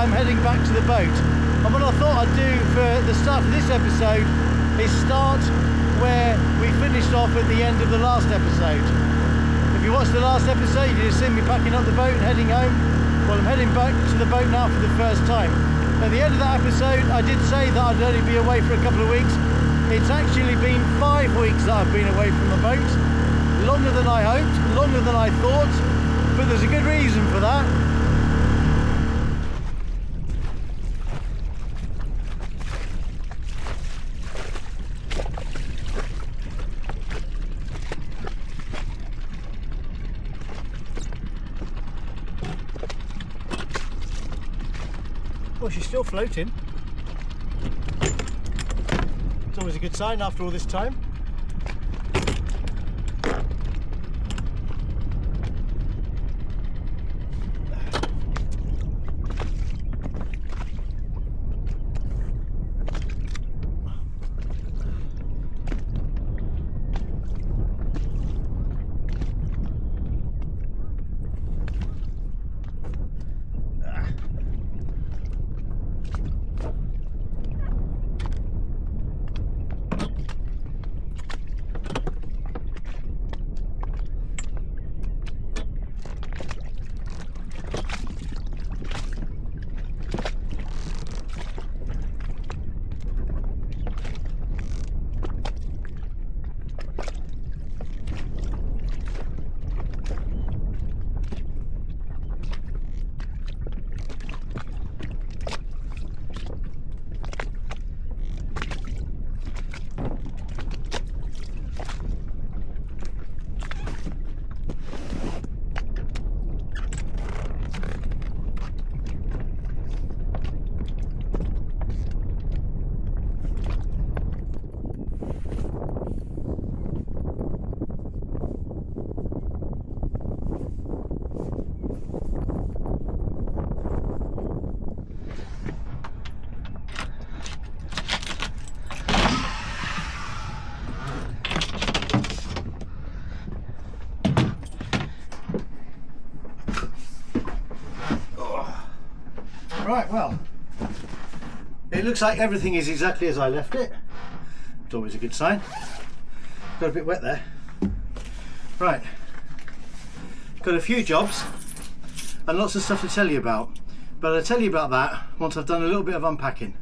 I'm heading back to the boat. And what I thought I'd do for the start of this episode is start where we finished off at the end of the last episode. If you watched the last episode, you'd have seen me packing up the boat and heading home. Well, I'm heading back to the boat now for the first time. At the end of that episode, I did say that I'd only be away for a couple of weeks. It's actually been 5 weeks that I've been away from the boat. Longer than I hoped, longer than I thought, but there's a good reason for that. Well, she's still floating. It's always a good sign after all this time. Right, well, it looks like everything is exactly as I left it. It's always a good sign. Got a bit wet there. Right, got a few jobs and lots of stuff to tell you about, but I'll tell you about that once I've done a little bit of unpacking.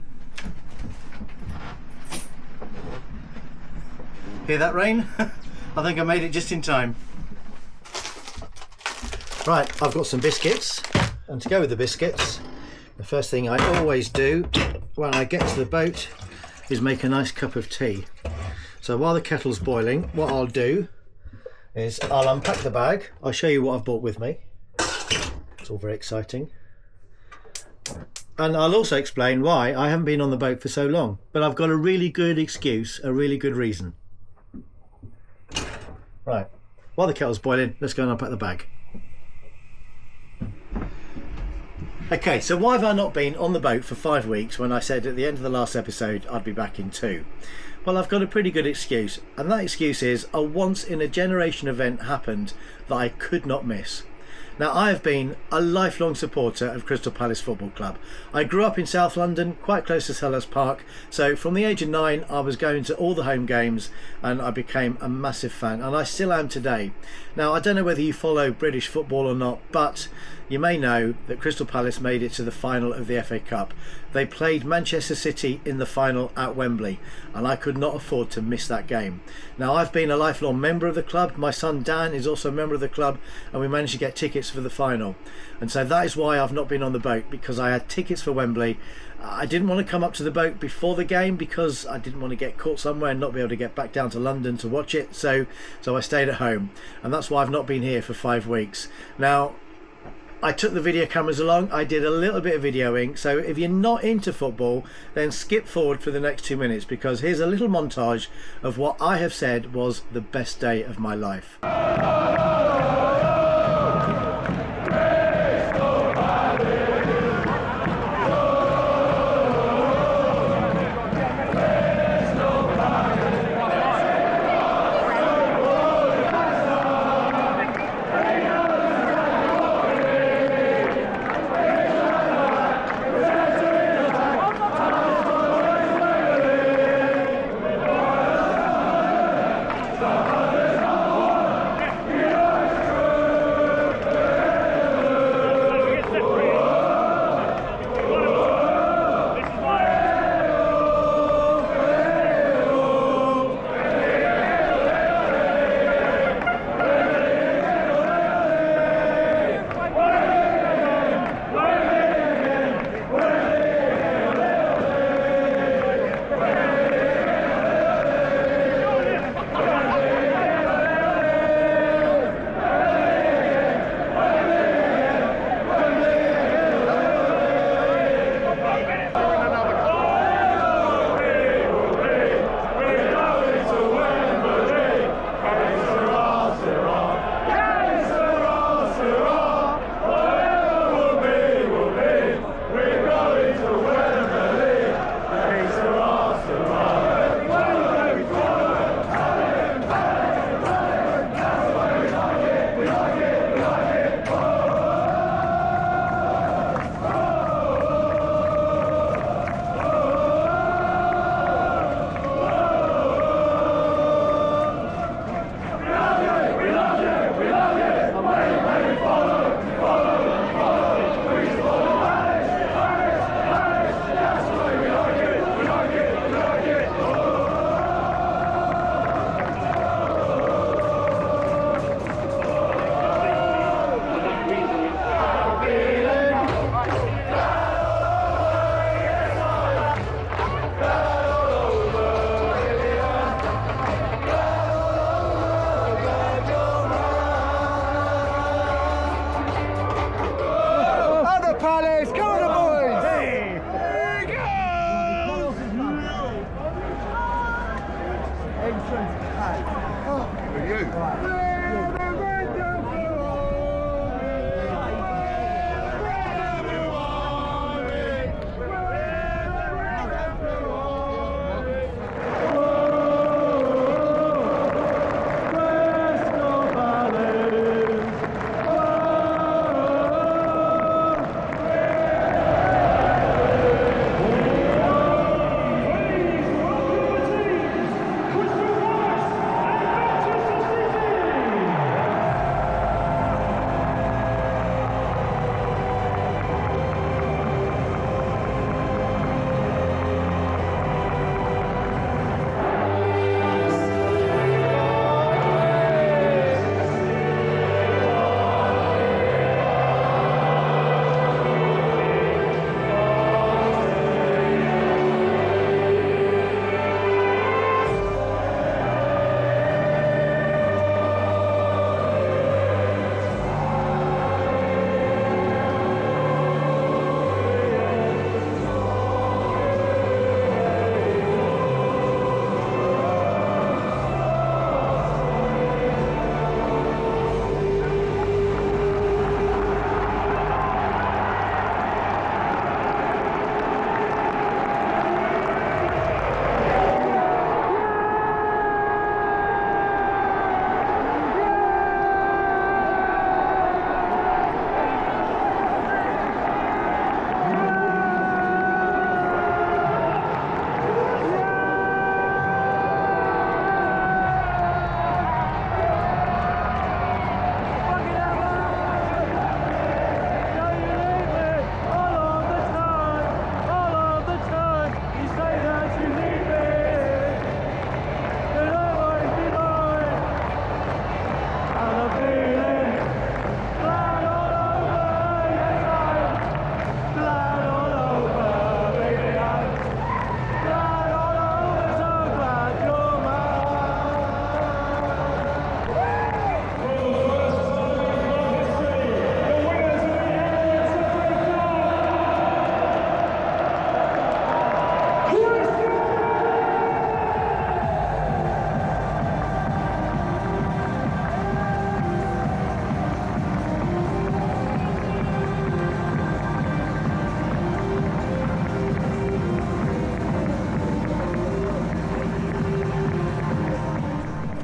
Hear that rain? I think I made it just in time. Right, I've got some biscuits, and to go with the biscuits, the first thing I always do when I get to the boat is make a nice cup of tea. So while the kettle's boiling, what I'll do is I'll unpack the bag. I'll show you what I've brought with me. It's all very exciting. And I'll also explain why I haven't been on the boat for so long. But I've got a really good excuse, a really good reason. Right, while the kettle's boiling, let's go and unpack the bag. Okay, so why have I not been on the boat for 5 weeks when I said at the end of the last episode I'd be back in 2? Well, I've got a pretty good excuse, and that excuse is a once in a generation event happened that I could not miss. Now, I have been a lifelong supporter of Crystal Palace Football Club. I grew up in South London, quite close to Selhurst Park, so from the age of 9 I was going to all the home games and I became a massive fan, and I still am today. Now, I don't know whether you follow British football or not, but you may know that Crystal Palace made it to the final of the FA Cup. They played Manchester City in the final at Wembley, and I could not afford to miss that game. Now, I've been a lifelong member of the club. My son Dan is also a member of the club, and we managed to get tickets for the final. And so that is why I've not been on the boat, because I had tickets for Wembley. I didn't want to come up to the boat before the game because I didn't want to get caught somewhere and not be able to get back down to London to watch it. So I stayed at home, and that's why I've not been here for 5 weeks. Now, I took the video cameras along. I did a little bit of videoing, so if you're not into football, then skip forward for the next 2 minutes, because here's a little montage of what I have said was the best day of my life. For you.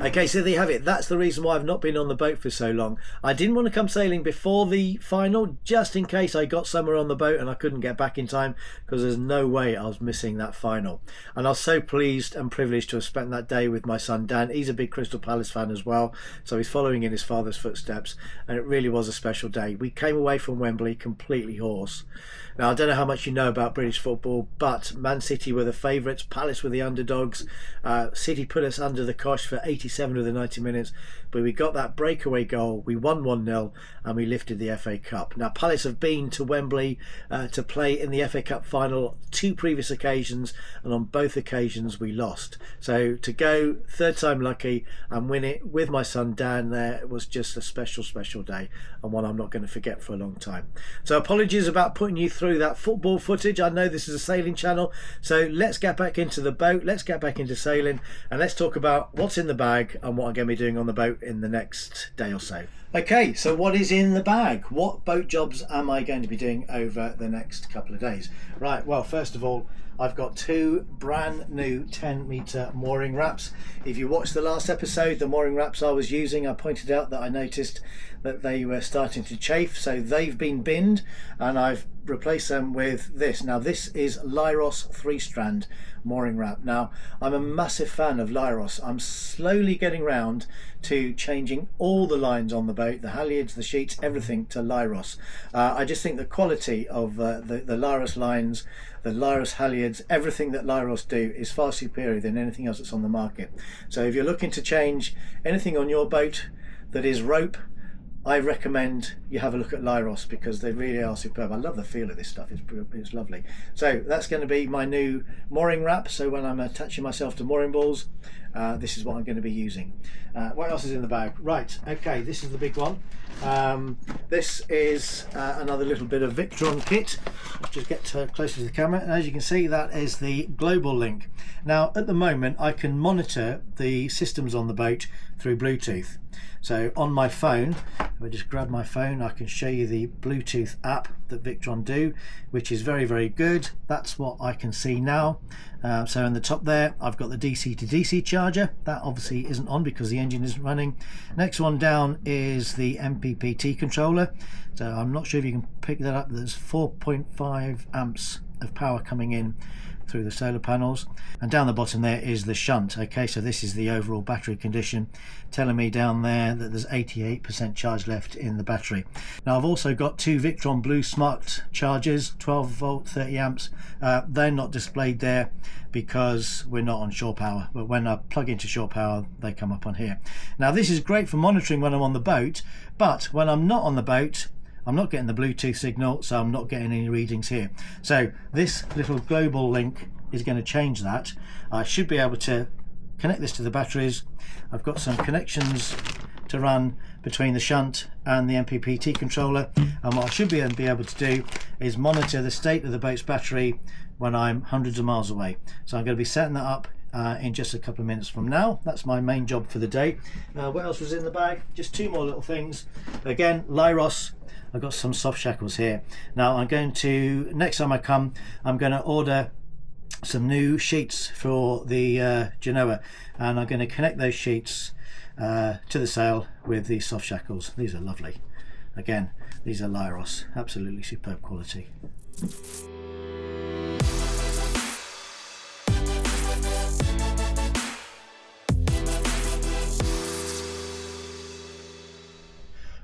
Okay, so there you have it. That's the reason why I've not been on the boat for so long. I didn't want to come sailing before the final, just in case I got somewhere on the boat and I couldn't get back in time, because there's no way I was missing that final. And I was so pleased and privileged to have spent that day with my son Dan. He's a big Crystal Palace fan as well, so he's following in his father's footsteps, and it really was a special day. We came away from Wembley completely hoarse. Now, I don't know how much you know about British football, but Man City were the favourites, Palace were the underdogs. City put us under the cosh for 87 of the 90 minutes, but we got that breakaway goal, we won 1-0, and we lifted the FA Cup. Now, Palace have been to Wembley to play in the FA Cup final 2 previous occasions, and on both occasions we lost. So to go third time lucky and win it with my son Dan there was just a special, special day, and one I'm not going to forget for a long time. So apologies about putting you through that football footage. I know this is a sailing channel, so let's get back into the boat, let's get back into sailing, and let's talk about what's in the bag and what I'm going to be doing on the boat in the next day or so. Okay, so what is in the bag? What boat jobs am I going to be doing over the next couple of days? Right, well, first of all, I've got 2 brand new 10-metre mooring wraps. If you watched the last episode, the mooring wraps I was using, I pointed out that I noticed that they were starting to chafe, so they've been binned and I've replaced them with this. Now, this is Lyros 3-strand mooring wrap. Now, I'm a massive fan of Lyros. I'm slowly getting round to changing all the lines on the boat, the halyards, the sheets, everything to Lyros. I just think the quality of the Lyros lines, the Lyros halyards, everything that Lyros do is far superior than anything else that's on the market. So if you're looking to change anything on your boat that is rope, I recommend you have a look at Lyros, because they really are superb. I love the feel of this stuff, it's lovely. So that's going to be my new mooring wrap, so when I'm attaching myself to mooring balls, this is what I'm going to be using. What else is in the bag? Right, okay, this is the big one. This is another little bit of Victron kit. Let's just get closer to the camera, and as you can see, that is the global link. Now at the moment I can monitor the systems on the boat through Bluetooth. So on my phone, if I just grab my phone, I can show you the Bluetooth app that Victron do, which is very, very good. That's what I can see now. So in the top there, I've got the DC to DC charger. That obviously isn't on because the engine isn't running. Next one down is the MPPT controller. So I'm not sure if you can pick that up. There's 4.5 amps of power coming in through the solar panels, and down the bottom there is the shunt. Okay, so this is the overall battery condition, telling me down there that there's 88% charge left in the battery. Now I've also got two Victron Blue Smart chargers, 12 volt 30 amps. They're not displayed there because we're not on shore power, but when I plug into shore power they come up on here. Now this is great for monitoring when I'm on the boat, but when I'm not on the boat I'm not getting the Bluetooth signal, so I'm not getting any readings here. So this little global link is going to change that. I should be able to connect this to the batteries. I've got some connections to run between the shunt and the MPPT controller, and what I should be able to do is monitor the state of the boat's battery when I'm hundreds of miles away. So I'm going to be setting that up in just a couple of minutes from now. That's my main job for the day. What else was in the bag? Just two more little things. Again, Lyros. I've got some soft shackles here. Now I'm going to, next time I come, I'm going to order some new sheets for the Genoa, and I'm going to connect those sheets to the sail with these soft shackles. These are lovely. Again, these are Lyros, absolutely superb quality.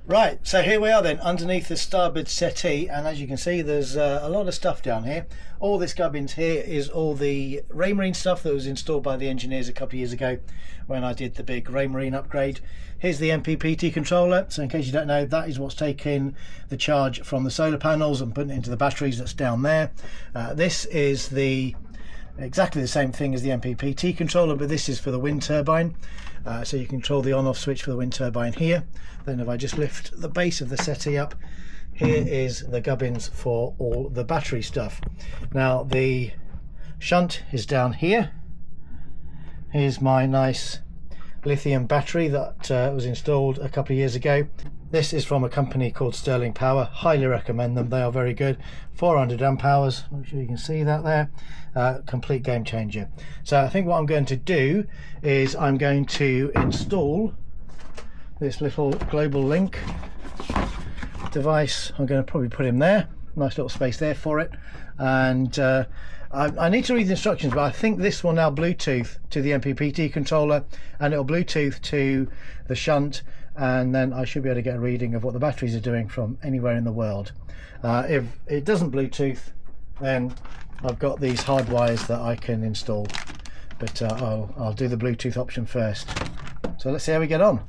Right, so here we are then underneath the starboard settee, and as you can see there's a lot of stuff down here. All this gubbins here is all the Raymarine stuff that was installed by the engineers a couple of years ago when I did the big Raymarine upgrade. Here's the MPPT controller, so in case you don't know, that is what's taking the charge from the solar panels and putting it into the batteries that's down there. This is exactly the same thing as the MPPT controller, but this is for the wind turbine. So you control the on-off switch for the wind turbine here. Then if I just lift the base of the settee up, here is the gubbins for all the battery stuff. Now the shunt is down here. Here's my nice lithium battery that was installed a couple of years ago. This is from a company called Starlink Power. Highly recommend them, they are very good. 400 amp hours, make sure you can see that there. Complete game changer. So I think what I'm going to do is I'm going to install this little global link device. I'm going to probably put him there, nice little space there for it, and I need to read the instructions, but I think this will now Bluetooth to the MPPT controller, and it'll Bluetooth to the shunt, and then I should be able to get a reading of what the batteries are doing from anywhere in the world. If it doesn't Bluetooth, then I've got these hard wires that I can install, but I'll do the Bluetooth option first. So let's see how we get on.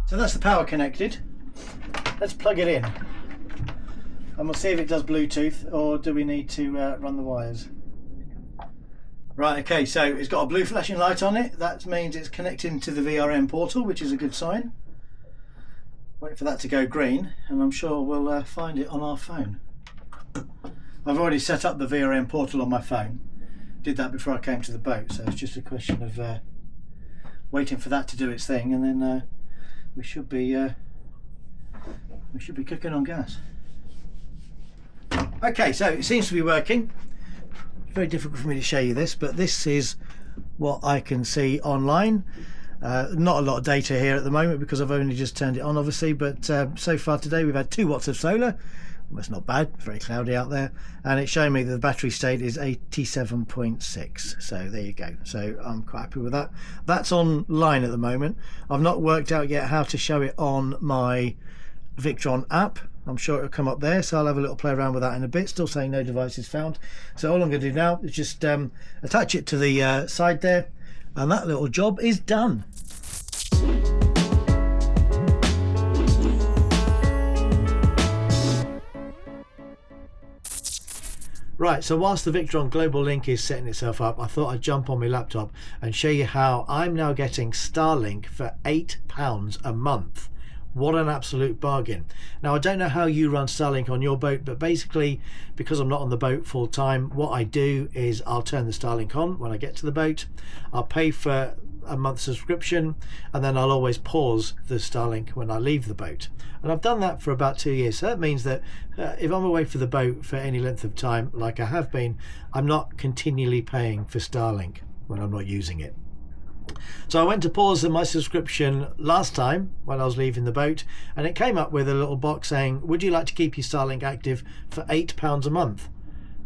So that's the power connected. Let's plug it in and we'll see if it does Bluetooth, or do we need to run the wires. Right, okay, so it's got a blue flashing light on it. That means it's connecting to the VRM portal, which is a good sign. Wait for that to go green and I'm sure we'll find it on our phone. I've already set up the VRM portal on my phone. Did that before I came to the boat, so it's just a question of waiting for that to do its thing, and then we should be cooking on gas. Okay, so it seems to be working. Very difficult for me to show you this, but this is what I can see online. Not a lot of data here at the moment because I've only just turned it on, obviously, but so far today we've had 2 watts of solar. It's not bad, very cloudy out there, and it's showing me that the battery state is 87.6. So there you go. So I'm quite happy with that. That's online at the moment. I've not worked out yet how to show it on my Victron app. I'm sure it'll come up there, so I'll have a little play around with that in a bit. Still saying no devices found. So all I'm going to do now is just attach it to the side there, and that little job is done. Right, so whilst the Victron Global Link is setting itself up, I thought I'd jump on my laptop and show you how I'm now getting Starlink for £8 a month. What an absolute bargain. Now, I don't know how you run Starlink on your boat, but basically, because I'm not on the boat full time, what I do is I'll turn the Starlink on when I get to the boat. I'll pay for a month subscription, and then I'll always pause the Starlink when I leave the boat. And I've done that for about 2 years. So that means that if I'm away for the boat for any length of time, like I have been, I'm not continually paying for Starlink when I'm not using it. So I went to pause my subscription last time when I was leaving the boat, and it came up with a little box saying, would you like to keep your Starlink active for £8 a month?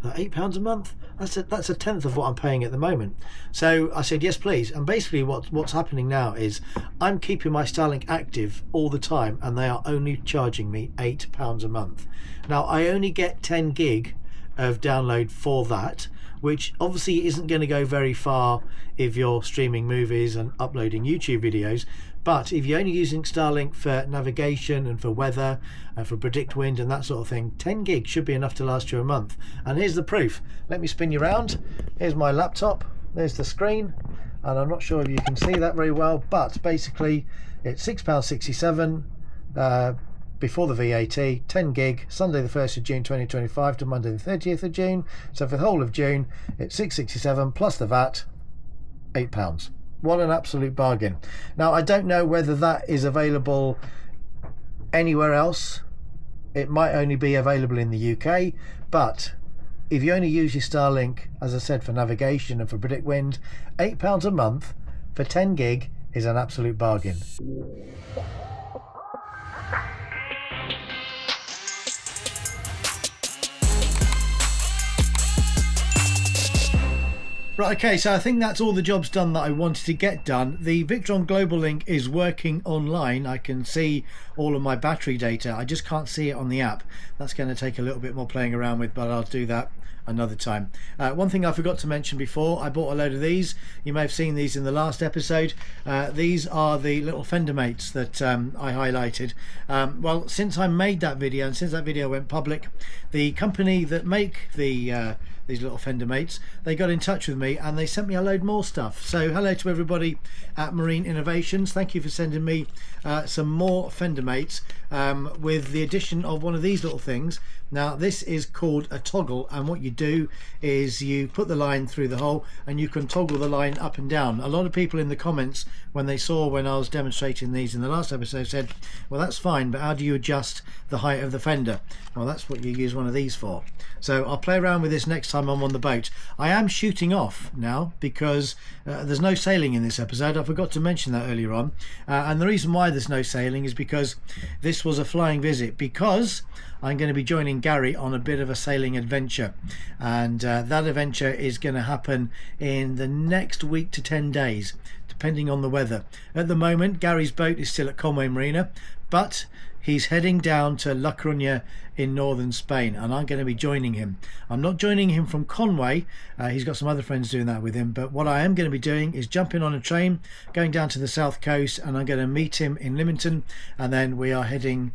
£8 a month? That's a tenth of what I'm paying at the moment. So I said yes please, and basically what's happening now is I'm keeping my Starlink active all the time, and they are only charging me £8 a month. Now I only get 10 gig of download for that, which obviously isn't going to go very far if you're streaming movies and uploading YouTube videos. But if you're only using Starlink for navigation and for weather and for predict wind and that sort of thing, 10 gig should be enough to last you a month. And here's the proof. Let me spin you around. Here's my laptop. There's the screen. And I'm not sure if you can see that very well, but basically it's £6.67 before the VAT, 10 gig, Sunday the 1st of June 2025 to Monday the 30th of June. So for the whole of June, it's £6.67 plus the VAT, £8. What an absolute bargain. Now, I don't know whether that is available anywhere else. It might only be available in the UK, but if you only use your Starlink, as I said, for navigation and for predict wind, £8 a month for 10 gig is an absolute bargain. Right, okay, so I think that's all the jobs done that I wanted to get done. The Victron Global Link is working online. I can see all of my battery data. I just can't see it on the app. That's going to take a little bit more playing around with, but I'll do that another time. One thing I forgot to mention before, I bought a load of these. You may have seen these in the last episode. These are the little fender mates that I highlighted. Well, since I made that video and since that video went public, the company that make these little fender mates, they got in touch with me and they sent me a load more stuff. So hello to everybody at Marine Innovations. Thank you for sending me some more fender mates with the addition of one of these little things. Now this is called a toggle, and what you do is you put the line through the hole and you can toggle the line up and down. A lot of people in the comments when they saw when I was demonstrating these in the last episode said, well, that's fine, but how do you adjust the height of the fender? Well, that's what you use one of these for. So I'll play around with this next time I'm on the boat. I am shooting off now because there's no sailing in this episode. I forgot to mention that earlier on, and the reason why there's no sailing is because this was a flying visit, because I'm going to be joining Gary on a bit of a sailing adventure, and that adventure is going to happen in the next week to 10 days depending on the weather. At the moment Gary's boat is still at Conway Marina, but he's heading down to La Coruña in northern Spain, and I'm going to be joining him. I'm not joining him from Conway. He's got some other friends doing that with him, but what I am going to be doing is jumping on a train, going down to the south coast, and I'm going to meet him in Lymington, and then we are heading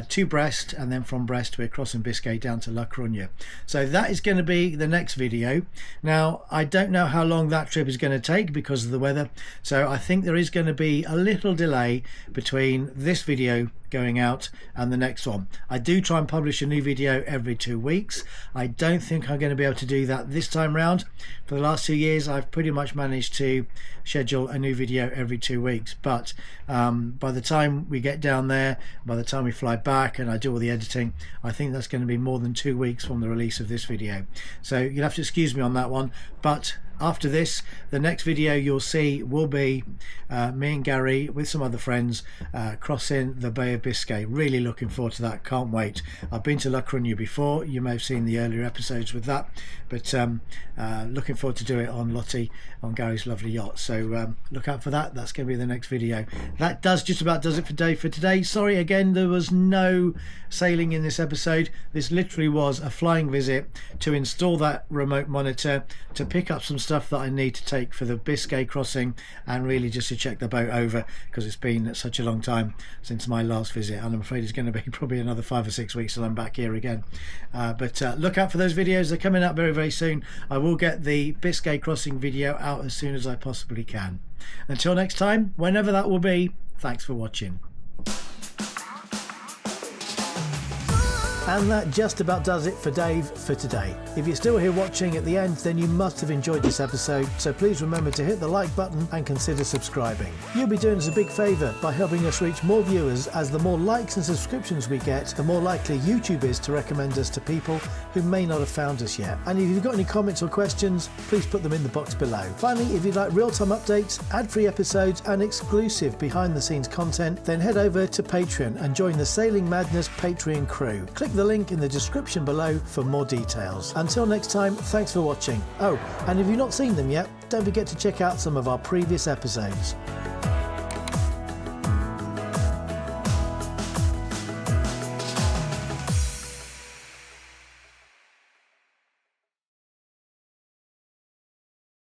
to Brest, and then from Brest we're crossing Biscay down to La Coruña. So that is going to be the next video. Now, I don't know how long that trip is going to take because of the weather, so I think there is going to be a little delay between this video going out and the next one. I do try and publish a new video every 2 weeks. I don't think I'm going to be able to do that this time round. For the last 2 years I've pretty much managed to schedule a new video every 2 weeks, but by the time we get down there, by the time we fly back and I do all the editing, I think that's going to be more than 2 weeks from the release of this video. So you'll have to excuse me on that one, but After this, the next video you'll see will be me and Gary with some other friends crossing the Bay of Biscay. Really looking forward to that, can't wait. I've been to La Coruña before, you may have seen the earlier episodes with that, but looking forward to do it on Lottie, on Gary's lovely yacht. So look out for that. That's going to be the next video. That just about does it for today. Sorry again, there was no sailing in this episode. This literally was a flying visit to install that remote monitor, to pick up some stuff that I need to take for the Biscay crossing, and really just to check the boat over, because it's been such a long time since my last visit, and I'm afraid it's going to be probably another 5 or 6 weeks till I'm back here again. But look out for those videos. They're coming up very soon. I will get the Biscay crossing video out as soon as I possibly can. Until next time, whenever that will be, thanks for watching. And that just about does it for Dave for today. If you're still here watching at the end, then you must have enjoyed this episode, so please remember to hit the like button and consider subscribing. You'll be doing us a big favour by helping us reach more viewers, as the more likes and subscriptions we get, the more likely YouTube is to recommend us to people who may not have found us yet. And if you've got any comments or questions, please put them in the box below. Finally, if you'd like real-time updates, ad-free episodes and exclusive behind-the-scenes content, then head over to Patreon and join the Sailing Madness Patreon crew. Click the link in the description below for more details. Until next time, thanks for watching. Oh, and if you've not seen them yet, don't forget to check out some of our previous episodes.